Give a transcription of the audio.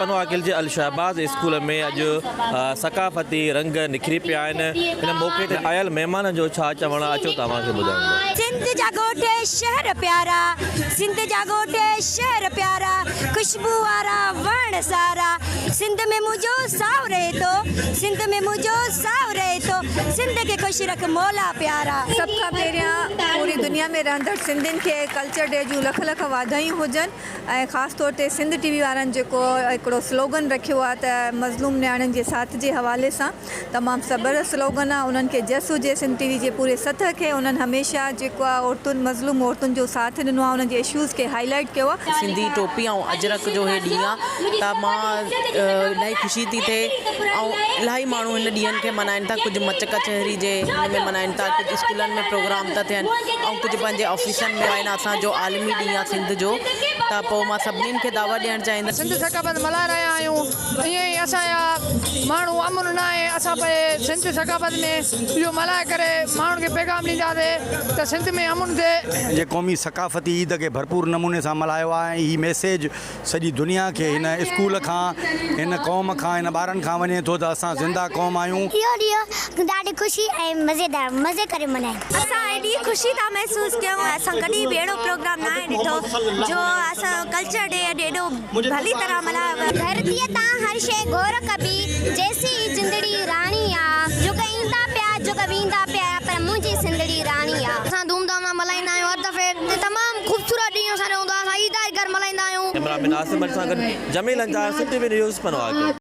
पनवाकिल जे अल शहबाज स्कूल में अॼु सकाफ़ती रंग निखरी पिया आहिनि। हिन मौक़े ते आयल महिमान जो छा चवणु अचो तव्हांखे ॿुधाईंदो। सिंध जा ॻोठ शहर प्यारा, सिंध जा ॻोठ शहर प्यारा, खुशबू वारा वण सारा, सिंध में मुंहिंजो साव रहे थो, सिंध में मुंहिंजो साव रहे थो, सिंध खे ख़ुशि रख मौला प्यारा। सब खां पहिरियां पूरी दुनिया में रहंदड़ सिंधियुनि खे कल्चर डे जूं लख लख वाधायूं हुजनि ऐं ख़ासि तौर ते सिंध टीवी वारनि जेको हिकिड़ो स्लोगन रखियो आहे त मज़लूम नियाणियुनि जे साथ जे हवाले सां तमामु ज़बरदस्त स्लोगन आहे। उन्हनि खे जस हुजे सिंध टीवी जे पूरे सतह खे। उन्हनि हमेशह जेको आहे औरतुनि मज़लूम औरतुनि जो साथ ॾिनो आहे, उन्हनि जे इशूज़ खे हाईलाइट कयो आहे। सिंधी टोपी ऐं अजरक जो हे ॾींहुं आहे त मां इलाही ख़ुशी थी थिए ऐं इलाही माण्हू हिन ॾींहंनि खे मल्हाइनि था। कुझु मच कचहरी जे हिन में मल्हाइनि था, कुझु स्कूलनि में प्रोग्राम था थियनि ऐं कुझु पंहिंजे ऑफिसनि में आहिनि। असांजो आलमी ॾींहुं आहे सिंध जो, त पोइ मां सभिनीनि खे दावा ॾियणु चाहींदसि। सिंध सकाफ़त मल्हाए रहिया आहियूं। ईअं ई असांजा माण्हू अमुन न आहे, असां पंहिंजे सिंध सकाफ़त में इहो मल्हाए करे माण्हुनि खे पैगाम ॾींदासीं त सिंध में अमुन थिए। जे क़ौमी सकाफ़ती ईद खे भरपूर नमूने सां मल्हायो आहे। हीअ मैसेज सॼी दुनिया खे हिन स्कूल खां, हिन क़ौम खां, हिन ॿारनि खां वञे थो त असां ज़िंदा क़ौम आहियूं। इहो ॾींहुं ॾाढी ख़ुशी ऐं मज़ेदार मज़े करे मल्हायूं। असां एॾी ख़ुशी था महसूसु कयूं। असां कॾहिं बि अहिड़ो प्रोग्राम न आहे ॾिठो जो असां कल्चर डे एॾो भली तरह मल्हायो। धरतीअ तां हर शइ गौर कबी, जैसी जिंदड़ी राणी आहे, जो ईंदा पिया जो वेंदा पिया, पर मुंहिंजी सिंधड़ी राणी आहे। असां धूमधाम सां मल्हाईंदा आहियूं। हर दफ़े तमामु ख़ूबसूरत ॾींहुं असांजो हूंदो आहे। असां ईद घर मल्हाईंदा आहियूं। इमरान बिन आसिम सां गॾु जमील अंजार, सिंध टीवी न्यूज़ पनवाकिल।